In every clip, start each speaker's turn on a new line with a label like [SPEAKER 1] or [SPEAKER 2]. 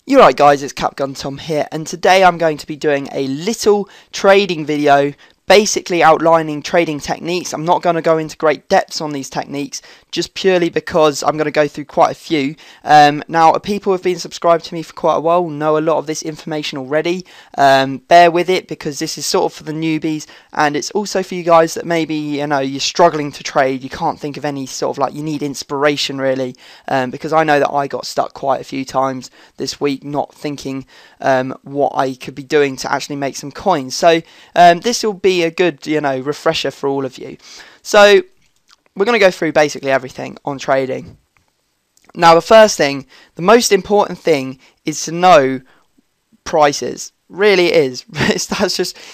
[SPEAKER 1] You're right guys, it's CapgunTom here, and today I'm going to be doing a little trading video basically outlining trading techniques. I'm not going to go into great depths on these techniques just purely because I'm going to go through quite a few. Now, people who have been subscribed to me for quite a while know a lot of this information already. Bear with it because this is sort of for the newbies, and it's also for you guys that maybe, you know, you're struggling to trade, you can't think of any sort of, like, you need inspiration really, because I know that I got stuck quite a few times this week not thinking what I could be doing to actually make some coins. So this will be a good, you know, refresher for all of you. So we're going to go through basically everything on trading. Now, the first thing, the most important thing, is to know prices. Really it is.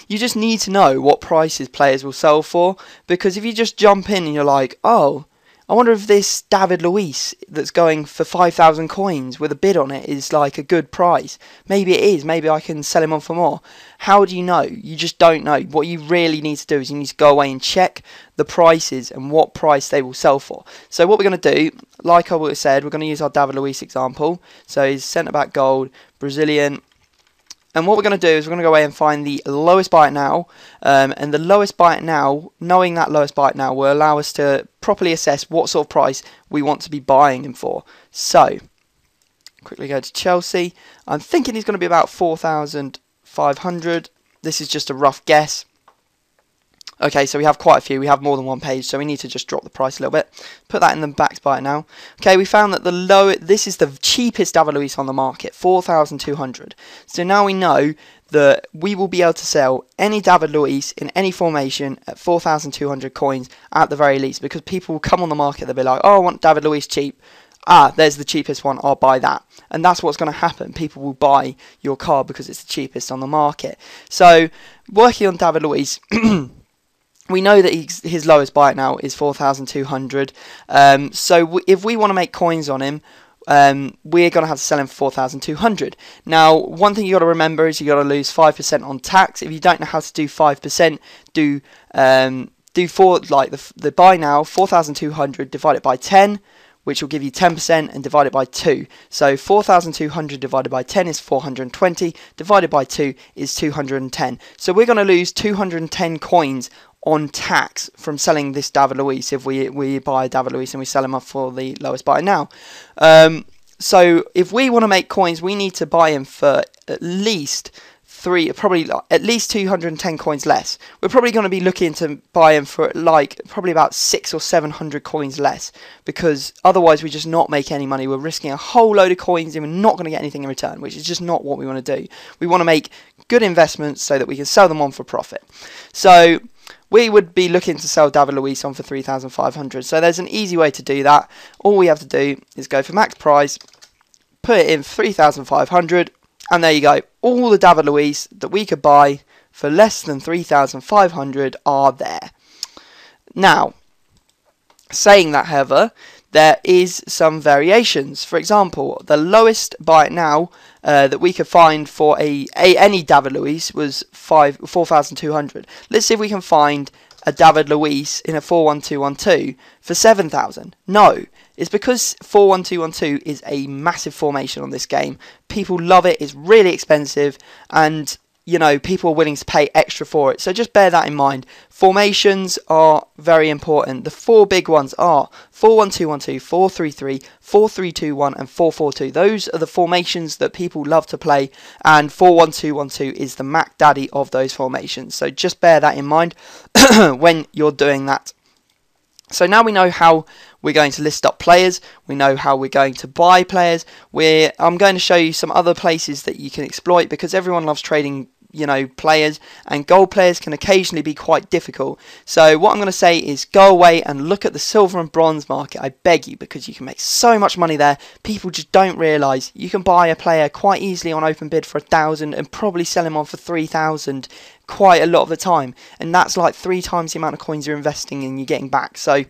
[SPEAKER 1] You just need to know what prices players will sell for, because if you just jump in and you're like, oh, I wonder if this David Luiz that's going for 5,000 coins with a bid on it is like a good price. Maybe it is. Maybe I can sell him on for more. How do you know? You just don't know. What you really need to do is you need to go away and check the prices and what price they will sell for. So what we're going to do, like I would have said, we're going to use our David Luiz example. So he's centre back gold, Brazilian. And what we're going to do is we're going to go away and find the lowest buy it now, and the lowest buy it now, knowing that lowest buy it now, will allow us to properly assess what sort of price we want to be buying him for. So, quickly go to Chelsea. I'm thinking he's going to be about 4,500. This is just a rough guess. Okay, so we have quite a few. We have more than one page, so we need to just drop the price a little bit. Put that in the back buy it now. Okay, we found that this is the cheapest David Luiz on the market, 4,200. So now we know that we will be able to sell any David Luiz in any formation at 4,200 coins at the very least, because people will come on the market, they'll be like, oh, I want David Luiz cheap. Ah, there's the cheapest one, I'll buy that. And that's what's going to happen. People will buy your card because it's the cheapest on the market. So, working on David Luiz, we know that his lowest buy it now is 4,200. So if we want to make coins on him, we're going to have to sell him for 4,200. Now, one thing you got to remember is you got to lose 5% on tax. If you don't know how to do 5%, do the buy now 4,200 divided by 10. Which will give you 10%, and divide it by 2. So 4,200 divided by 10 is 420, divided by 2 is 210. So we're going to lose 210 coins on tax from selling this David Luiz if we buy David Luiz and we sell him up for the lowest buy now. So if we want to make coins, we need to buy him for at least probably at least 210 coins less. We're probably going to be looking to buy him for like probably about 600 or 700 coins less, because otherwise we just not make any money. We're risking a whole load of coins and we're not going to get anything in return, which is just not what we want to do. We want to make good investments so that we can sell them on for profit. So we would be looking to sell David Luiz on for 3,500. So there's an easy way to do that. All we have to do is go for max price, put it in 3,500, and there you go. All the David Luiz that we could buy for less than 3,500 are there. Now, saying that, however, there is some variations. For example, the lowest buy it now that we could find for any David Luiz was 4,200. Let's see if we can find a David Luiz in a 4-1-2-1-2 for 7,000. No, it's because 4-1-2-1-2 is a massive formation on this game. People love it, it's really expensive, and you know, people are willing to pay extra for it. So just bear that in mind. Formations are very important. The four big ones are 4-1-2-1-2, 4-3-3, 4-3-2-1, and 4-4-2. Those are the formations that people love to play, and 4-1-2-1-2 is the Mac Daddy of those formations. So just bear that in mind when you're doing that. So now we know how we're going to list up players, we know how we're going to buy players. I'm going to show you some other places that you can exploit, because everyone loves trading, you know, players, and gold players can occasionally be quite difficult. So what I'm going to say is go away and look at the silver and bronze market, I beg you, because you can make so much money there. People just don't realise you can buy a player quite easily on open bid for 1,000 and probably sell him on for 3,000 quite a lot of the time, and that's like 3 times the amount of coins you're investing and you're getting back. So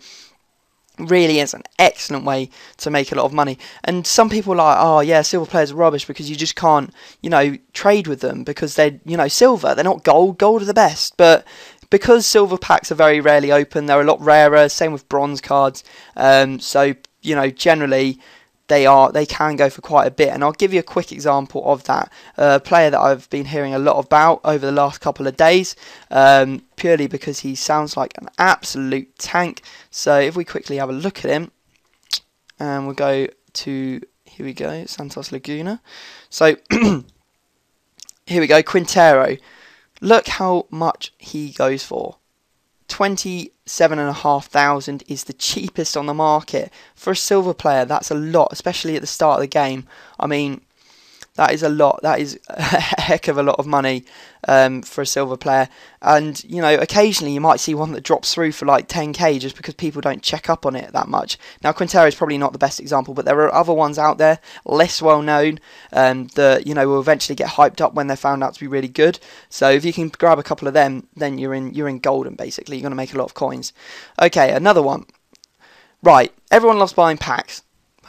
[SPEAKER 1] really is an excellent way to make a lot of money. And some people are like, oh yeah, silver players are rubbish because you just can't, you know, trade with them because they're, you know, silver, they're not gold. Gold are the best. But because silver packs are very rarely open, they're a lot rarer, same with bronze cards. So, you know, generally they can go for quite a bit, and I'll give you a quick example of that. A player that I've been hearing a lot about over the last couple of days, purely because he sounds like an absolute tank. So if we quickly have a look at him, and we'll go to, here we go, Santos Laguna. So here we go, Quintero. Look how much he goes for. 27,500 is the cheapest on the market for a silver player. That's a lot, especially at the start of the game. I mean, that is a lot. That is a heck of a lot of money for a silver player. And, you know, occasionally you might see one that drops through for like 10k just because people don't check up on it that much. Now, Quintero is probably not the best example, but there are other ones out there, less well known, that, you know, will eventually get hyped up when they're found out to be really good. So if you can grab a couple of them, then you're in golden, basically. You're going to make a lot of coins. Okay, another one. Right, everyone loves buying packs.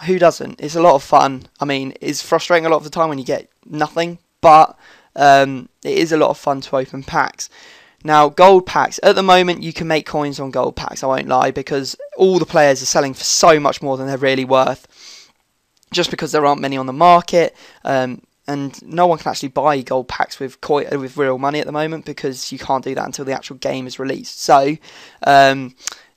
[SPEAKER 1] Who doesn't? It's a lot of fun. I mean, it's frustrating a lot of the time when you get nothing, but it is a lot of fun to open packs. Now, gold packs. At the moment, you can make coins on gold packs, I won't lie, because all the players are selling for so much more than they're really worth, just because there aren't many on the market, and no one can actually buy gold packs with real money at the moment, because you can't do that until the actual game is released. So,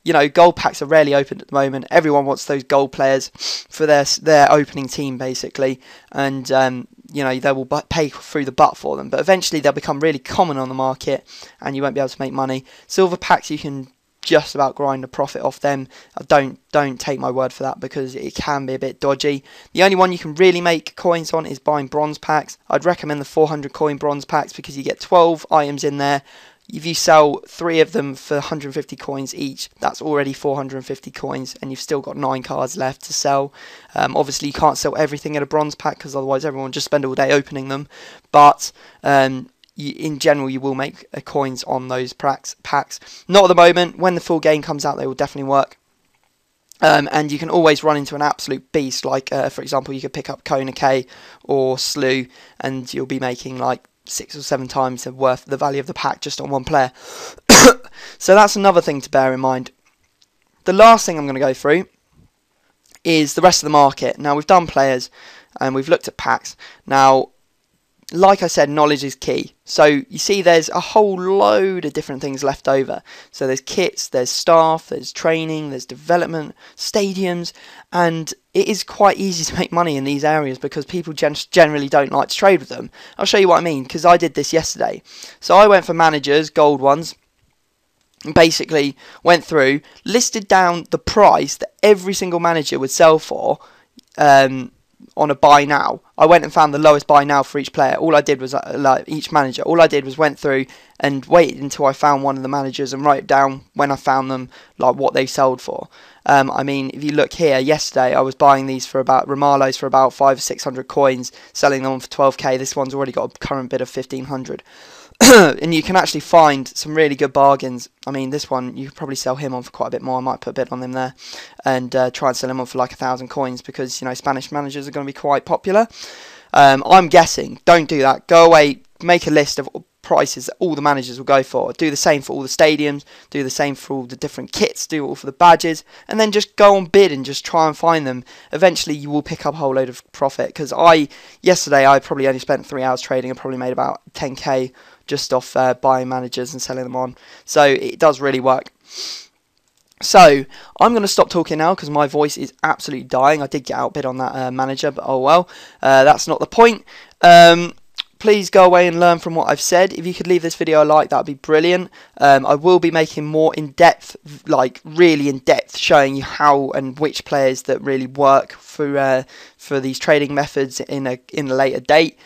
[SPEAKER 1] you know, gold packs are rarely opened at the moment. Everyone wants those gold players for their opening team, basically. And, you know, they will pay through the butt for them. But eventually they'll become really common on the market and you won't be able to make money. Silver packs, you can just about grind a profit off them. Don't take my word for that, because it can be a bit dodgy. The only one you can really make coins on is buying bronze packs. I'd recommend the 400 coin bronze packs, because you get 12 items in there. If you sell 3 of them for 150 coins each, that's already 450 coins, and you've still got 9 cards left to sell. Obviously, you can't sell everything in a bronze pack, because otherwise everyone will just spend all day opening them. But in general, you will make coins on those packs. Not at the moment. When the full game comes out, they will definitely work. And you can always run into an absolute beast, like, for example, you could pick up Kona K or Slew, and you'll be making like 6 or 7 times the value of the pack just on one player. So that's another thing to bear in mind. The last thing I'm going to go through is the rest of the market. Now, we've done players and we've looked at packs. Now, like I said, knowledge is key. So you see there's a whole load of different things left over. So there's kits, there's staff, there's training, there's development, stadiums, and it is quite easy to make money in these areas because people generally don't like to trade with them. I'll show you what I mean, because I did this yesterday. So I went for managers, gold ones, and basically went through, listed down the price that every single manager would sell for, on a buy now. I went and found the lowest buy now for each player. All I did was, each manager, all I did was went through and waited until I found one of the managers and write down when I found them, like what they sold for. I mean, if you look here, yesterday I was buying these for about, Romalo's for about 500 or 600 coins, selling them for 12k. This one's already got a current bid of 1500. And you can actually find some really good bargains. I mean, this one, you could probably sell him on for quite a bit more. I might put a bid on him there and try and sell him on for like 1,000 coins, because, you know, Spanish managers are going to be quite popular. I'm guessing. Don't do that. Go away, make a list of prices that all the managers will go for. Do the same for all the stadiums, do the same for all the different kits, do it all for the badges, and then just go on bid and just try and find them. Eventually you will pick up a whole load of profit, because yesterday I probably only spent 3 hours trading and probably made about 10k just off buying managers and selling them on. So it does really work. So I'm going to stop talking now because my voice is absolutely dying. I did get outbid on that manager, but oh well, that's not the point. Please go away and learn from what I've said. If you could leave this video a like, that would be brilliant. I will be making more in-depth, like really in-depth, showing you how and which players that really work for these trading methods in a later date.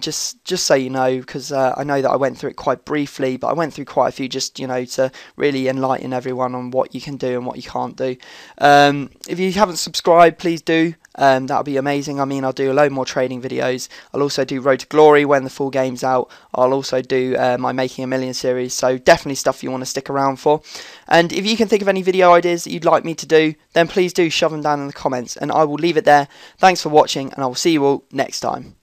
[SPEAKER 1] Just so you know, because I know that I went through it quite briefly, but I went through quite a few just, you know, to really enlighten everyone on what you can do and what you can't do. If you haven't subscribed, please do. That would be amazing. I mean, I'll do a load more trading videos. I'll also do Road to Glory when the full game's out. I'll also do my Making a Million series. So definitely stuff you want to stick around for. And if you can think of any video ideas that you'd like me to do, then please do shove them down in the comments. And I will leave it there. Thanks for watching, and I will see you all next time.